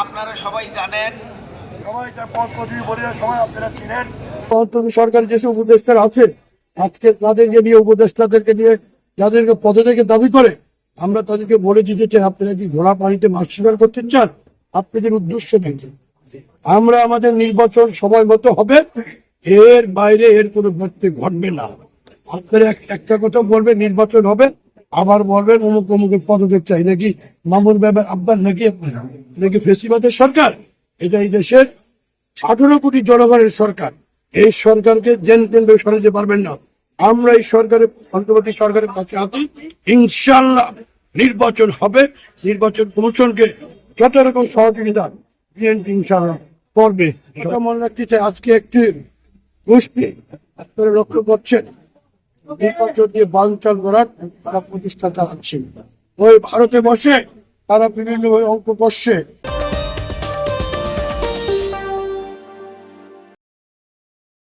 আপনারা সবাই জানেন, সরকারের যেসব উপদেষ্টারা আছে আজকে তাদেরকে নিয়ে উপদেষ্টাদেরকে নিয়ে যাদেরকে পদত্যাগের দাবি করে আমরা তাদেরকে বলে দিতে চাই, আপনারা কি ঘোড়া পানিতে মাছ শিকার করতে চান? আপনাদের উদ্দেশ্য দেখি আমরা আমাদের নির্বাচন সময় মতো হবে, এর বাইরে এর কোনো ঘটবে না। আপনারা একটা কথা বলবেন নির্বাচন হবে, আবার বলবেন অমুক অমুকের পদত্যাগ চাই, নাকি মামুর ব্যাপার আব্বার নাকি আপনারা নাকি ফেসিবাদের সরকার? এটা এই দেশের 18 কোটি জনগণের সরকার। এই সরকারকে জেন টেন্ডে সরাতে পারবেন না। আমরা এই সরকারের অন্তর্বর্তী সরকারের কাছে আছি, ইনশাল্লাহ নির্বাচন হবে। নির্বাচন কমিশনকে যত রকম সহযোগিতা বিএনপি ইনশাল্লাহ করবে। সেটা মনে রাখতে চাই, আজকে একটি গোষ্ঠী আপনারা লক্ষ্য করছেন নির্বাচন দিয়ে বানচাল করার তারা প্রতিষ্ঠা চালাচ্ছেন। ওই ভারতে বসে তারা বিভিন্ন অঙ্ক বসছে।